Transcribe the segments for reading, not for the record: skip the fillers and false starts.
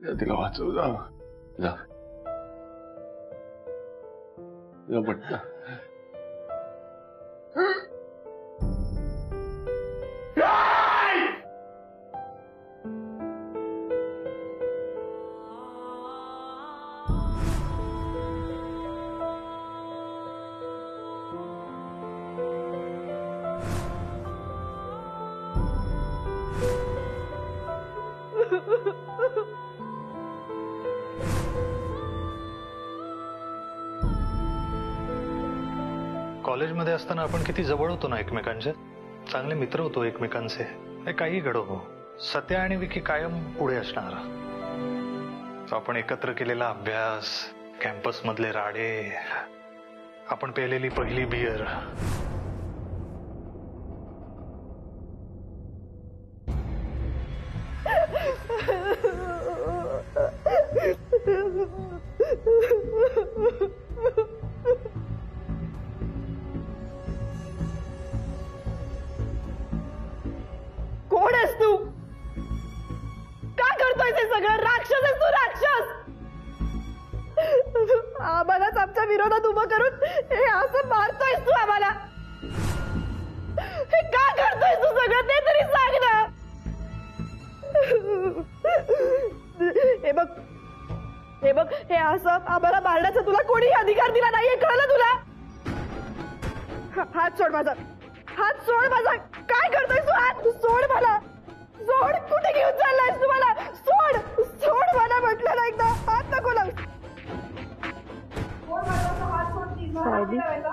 तिला वाचव. जा जा जा पटकन. कॉलेजमध्ये असताना आपण किती जवळ होतो ना एकमेकांच्या. चांगले मित्र होतो एकमेकांचे. काही घडो हो, सत्या आणि विकी कायम पुढे असणार. आपण एकत्र केलेला अभ्यास, कॅम्पस मधले राडे, आपण पेलेली पहिली बियर. कोण आहेस तू? काय करतोय हे सगळं? राक्षस आहेस तू, राक्षस. आम्हालाच आमच्या विरोधात उभं करून हे असं मारतोयस तू आम्हाला. हे का करतोयस तू सगळं ते तरी सांग ना. हे बघ, हे बघ, हे असं आम्हाला मारण्याचा तुला कोणी अधिकार दिला नाहीये, कळलं तुला? हात सोड माझा, हात सोड माझा. काय करतोय तू? हात सोड मला, सोड. कुठे घेऊन चाललायस तू मला? सोड, सोड मला म्हटलं ना एकदा. हात नको लावू. सायली, सायली,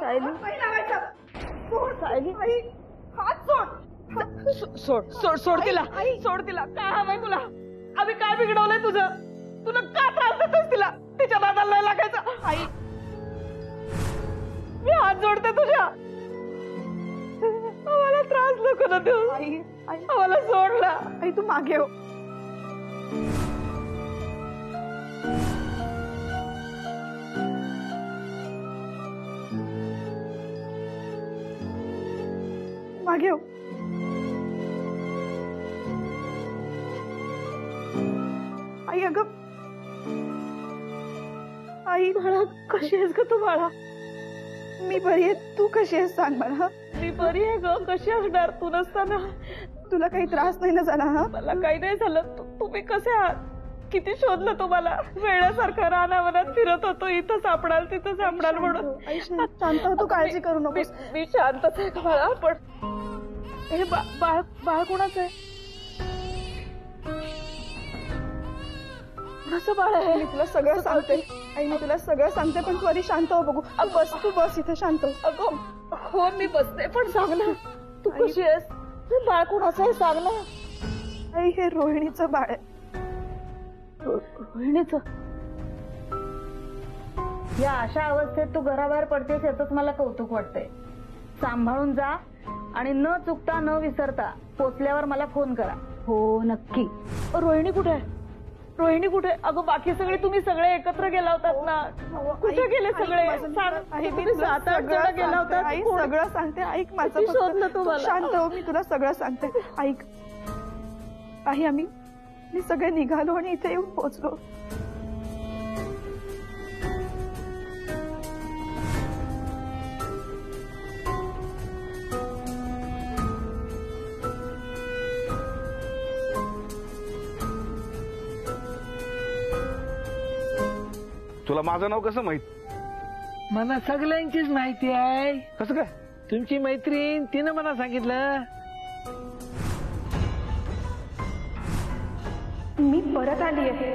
सायली, सायली, हात सोड. सोड सोड सोड तिला, सोड तिला. काय हवंय तुला? आम्ही काय बिघडवलंय तुझं? तुला का त्रास देतोस तिला? तिच्या दादाला नाही लागायचा. आई, मी हात जोडते तुझ्या. आम्हाला त्रास नको ना देऊ. आई, आम्हाला सोडला. आई तू मागे हो. मागे हो. आई अगं, आई बाळा, कशी आहेस ग तू बाळा? मी बरी आहे, तू कशी आहेस सांग मला. मी बरी आहे ग. कशी असणार तू नसताना? तुला काही त्रास नाही ना झाला? हा, मला काही नाही झालं. तुम्ही कसे आहात? किती शोधलं तुम्हाला. वेळासारखं रानावनात फिरत होतो. इथं सापडाल तिथं सापडाल म्हणून. शांत हो, तू काळजी करू नकोस. मी शांतच आहे बाळा. पण हे बाळ, बाळ कोणाचं आहे? कोणाचं बाळ आहे? मी तुला सगळं सांगते. आई, मी तुला सगळं सांगते, पण तू आधी शांत हो. बघू. बस, तू बस इथे शांत हो. अगं हो, मी बसते, पण सांग ना तू कशी आहेस? बाळ कोणाचं आहे सांग ना. आई, हे रोहिणीचं बाळ आहे. रोहिणीचं? या अशा अवस्थेत तू घराबाहेर पडतेस याच मला कौतुक वाटतंय. सांभाळून जा आणि न चुकता न विसरता पोचल्यावर मला फोन करा. हो नक्की. रोहिणी कुठे आहे? रोहिणी कुठे? अगं बाकी सगळे तुम्ही सगळे एकत्र गेला होतात ना. कुठे गेले सगळे? तुम्ही 7-8 जण गेला होता. आई सगळं सांगते, ऐक माझं. शोधलं तुम्हाला. शांत हो, मी तुला सगळं सांगते. ऐक आई, आम्ही सगळे निघालो आणि इथे येऊन पोहोचलो. तुला माझं नाव कसं माहित? मला सगळ्यांचीच माहिती आहे. कसं काय? तुमची मैत्रीण तिनं मला सांगितलं. मी परत आली आहे,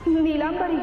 नीलांबरी.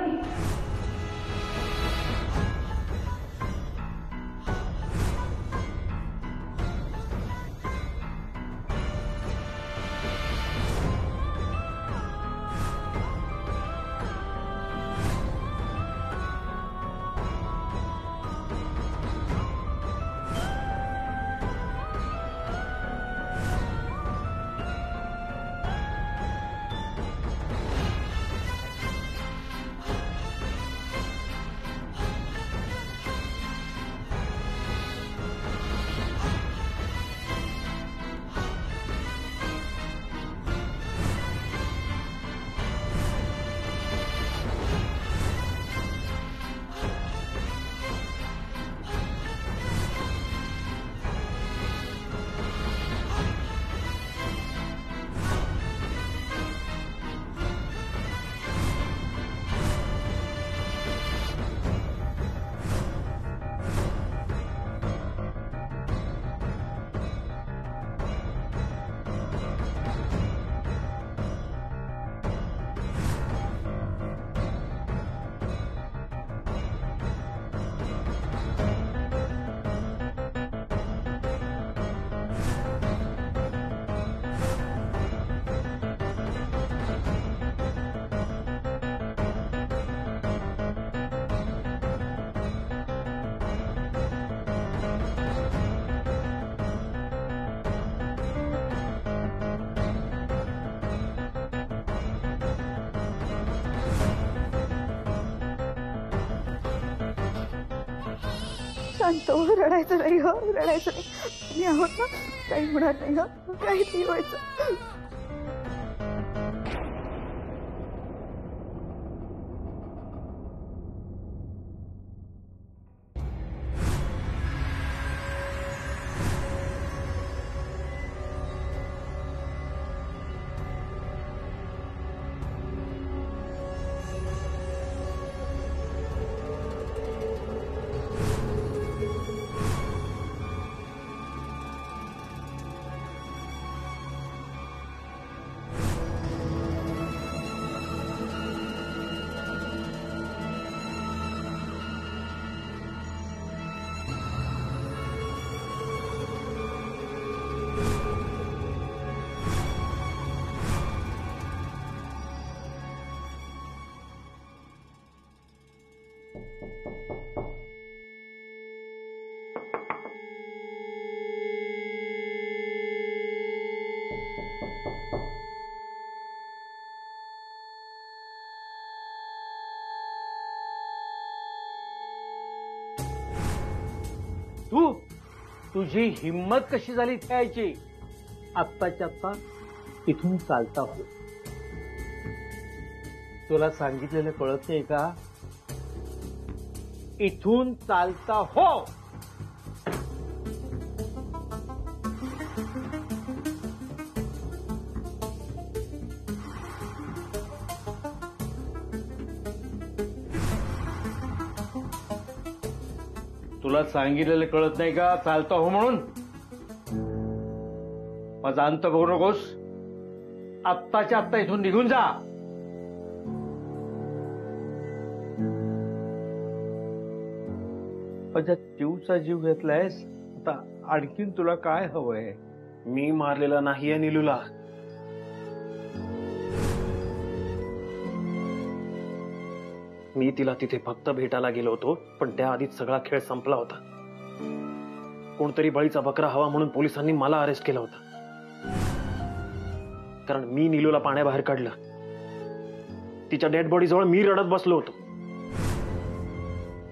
शांत हो, रडायचं नाही हो, रडायचं नाही. मी आहोत ना, काही होणार नाही हो, काही नाही व्हायचं. तुझी हिम्मत कशी झाली यायची? आत्ताच्या आत्ता इथून चालता हो. तुला सांगितलेलं कळत नाही का? इथून चालता हो. तुला सांगितलेलं कळत नाही का? चालता हो म्हणून. माझा अंत बघू नकोस. आत्ताच्या आत्ता इथून निघून जा. माझ्या जीवचा जीव घेतलायस, आता आणखीन तुला काय हवंय? मी मारलेला नाहीये नीलूला. मी तिला तिथे फक्त भेटायला गेलो होतो, पण त्याआधीच सगळा खेळ संपला होता. कोणतरी बळीचा बकरा हवा म्हणून पोलिसांनी मला अरेस्ट केलं होतं, कारण मी नीलूला पाण्याबाहेर काढलं. तिच्या डेड बॉडी जवळ मी रडत बसलो होतो.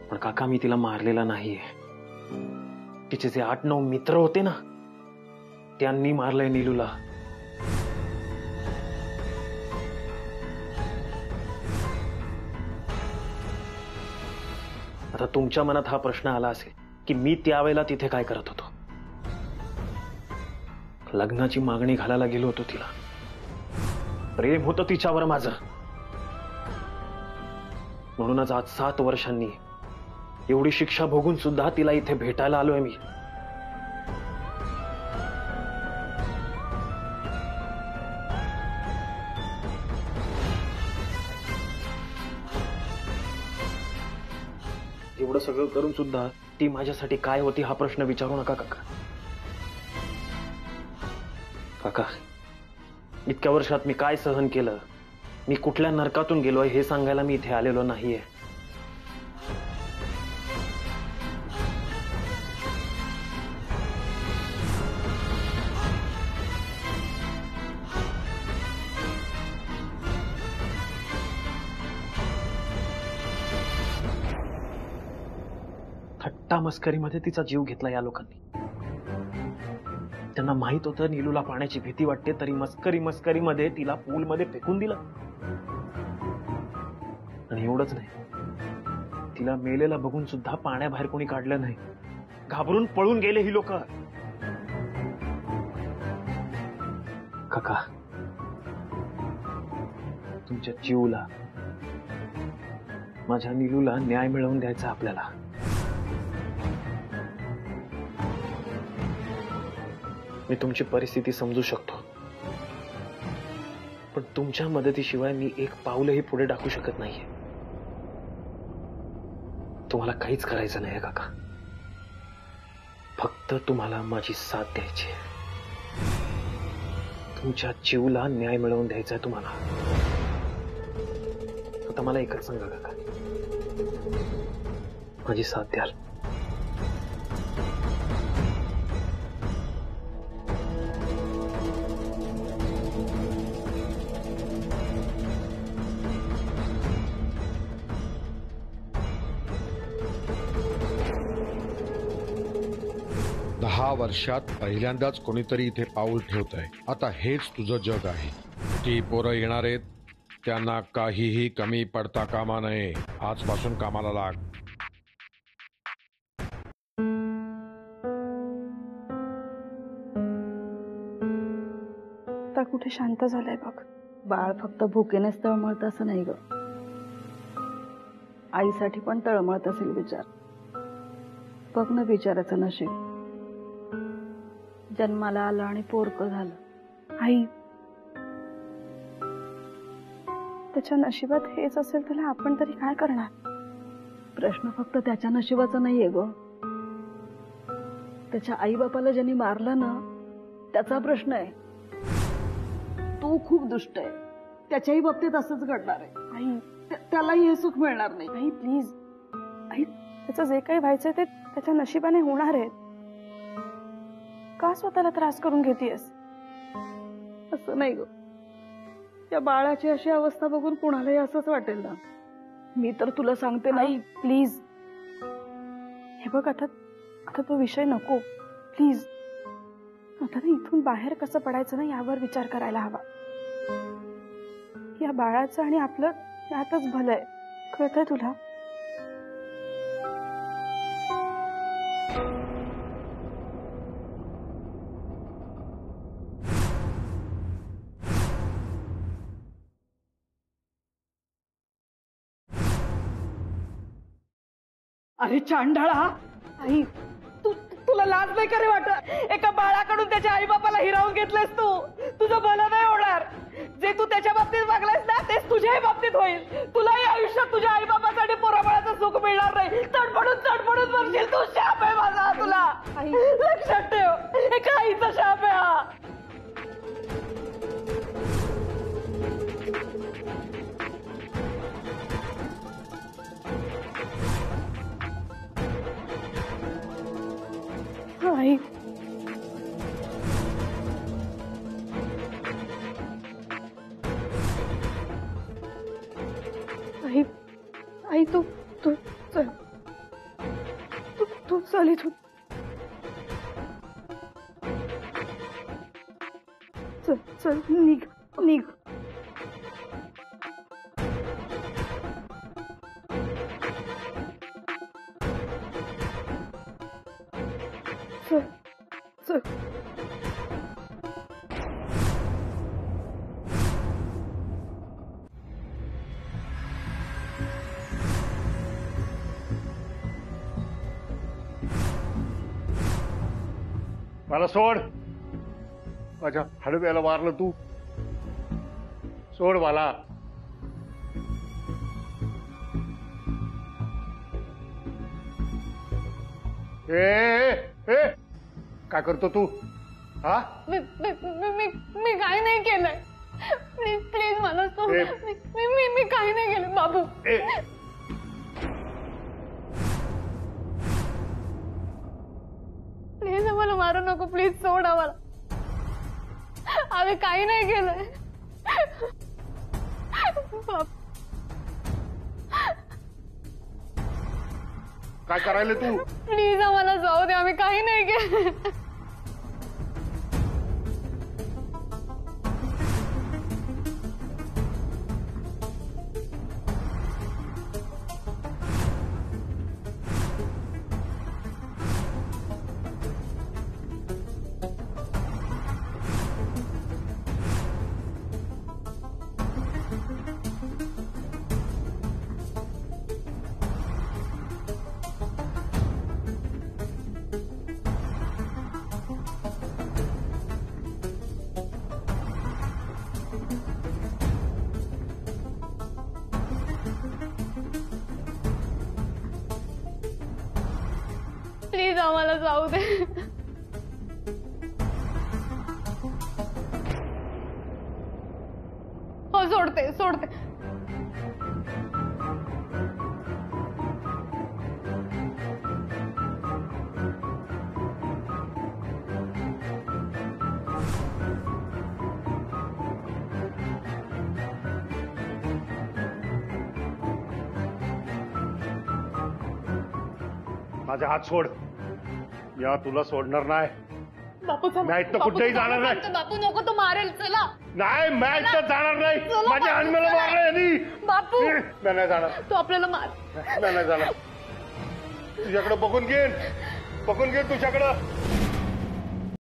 पण काका, मी तिला मारलेला नाहीये. तिचे जे 8-9 मित्र होते ना, त्यांनी मारलंय नीलूला. आता तुमच्या मनात हा प्रश्न आला असेल की मी त्यावेळेला तिथे काय करत होतो. लग्नाची मागणी घालायला गेलो होतो तिला. प्रेम होतं तिच्यावर माझं. म्हणूनच आज 7 वर्षांनी एवढी शिक्षा भोगून सुद्धा तिला इथे भेटायला आलोय मी. एवढं सगळं करून सुद्धा ती माझ्यासाठी काय होती हा प्रश्न विचारू नका काका. काका, इतक्या वर्षात मी काय सहन केलं, मी कुठल्या नरकातून गेलोय हे सांगायला मी इथे आलेलो नाहीये. थट्टा मस्करीमध्ये तिचा जीव घेतला या लोकांनी. त्यांना माहित होतं नीलूला पाण्याची भीती वाटते, तरी मस्करीमध्ये तिला पूलमध्ये फेकून दिलं. आणि एवढंच नाही, तिला मेलेला बघून सुद्धा पाण्याबाहेर कोणी काढलं नाही. घाबरून पळून गेले ही लोक. काका, तुमच्या जीवला, माझ्या नीलूला न्याय मिळवून द्यायचा आपल्याला. मी तुमची परिस्थिती समजू शकतो, पण तुमच्या मदतीशिवाय मी एक पाऊलही पुढे टाकू शकत नाहीये. तुम्हाला काहीच करायचं नाही काका. फक्त तुम्हाला माझी साथ द्यायची. तुमच्या जीवला न्याय मिळवून द्यायचा आहे तुम्हाला. आता मला एकच सांगा काका, माझी साथ द्याल? 10 वर्षात पहिल्यांदाच कोणीतरी इथे पाऊल ठेवतंय. आता हेच तुझं जग आहे. ती पोरं येणार आहेत, त्यांना काहीही कमी पडता कामा नये. आजपासून कामाला लाग. आता कुठे शांत झालंय बघ. बाळ फक्त भुकेनेच तळमळत असं नाही ग, आईसाठी पण तळमळत असेल विचार. बघ ना बिचाराचं नशीब, जन्माला आलं आणि पोरकं झालं. आई, त्याच्या नशिबात हेच असेल तर आपण तरी काय करणार? प्रश्न फक्त त्याच्या नशिबाचा नाहीये ग, त्याच्या आई बापाला ज्यांनी मारलं ना त्याचा प्रश्न आहे. तू खूप दुष्ट आहे, त्याच्याही बाबतीत असंच घडणार आहे. आई, त्यालाही हे सुख मिळणार नाही. आई प्लीज, आई त्याचं जे काही व्हायचंय ते त्याच्या नशिबाने होणार आहे. का स्वतःला त्रास करून घेतेयस? असं नाही ग, त्या बाळाची अशी अवस्था बघून कुणालाही असंच वाटेल ना. मी तर तुला सांगते ना. आई प्लीज, हे बघ आता आता तो विषय नको प्लीज. आता ना इथून बाहेर कसं पडायचं ना यावर विचार करायला हवा. या बाळाचं आणि आपलं यातच भलं आहे, कळतंय तुला? अरे चांडाळा, आई, तुला लाज नाही करे वाटत? एका बाळाकडून त्याच्या आई बापाला हिरावून घेतलंस तू. तुझं भलं नाही होणार. जे तू त्याच्या बाबतीत वागलायस ना तेच तुझ्याही बाबतीत होईल. तुलाही आयुष्यात तुझ्या आई बापासाठी पोराबाळाचं सुख मिळणार नाही. तडफडून मरशील तू. शाप आहे माझा तुला. लक्षात ठेव, एका आईचा शाप आहे हा. आई, आई, आई तू तू चल, तू चल इथून. चल चल, निघ निघ. चल चल. मला सोड. माझ्या हडव्याला मारलं तू. सोड मला. ए काय करतो तू? हा, मी काही नाही केलंय. प्लीज प्लीज मला सोड. मी काही नाही केलं बाबू. प्लीज मला मारू नको. प्लीज सोड आम्हाला. आम्ही काही नाही केलंय. काय करायला तू? प्लीज आम्हाला जाऊ दे. आम्ही काही नाही केलं. प्लीज आम्हाला जाऊ दे. हो सोडते सोडते. माझा हात सोड. या तुला सोडणार नाही. बापू थांब. नाही तर बापू, कुठेही तू जाणार नाही. थांब. बापू नको, तो मारेल. चला नाही मॅच तर जाणार नाही. चला, माझ्या बापू, अन्मेला चला. मारलं यांनी. बापू मी नाही जाणार. तो आपल्याला मार. मी नाही जाणार. तुझ्याकडे बघून घेईन तुझ्याकडं.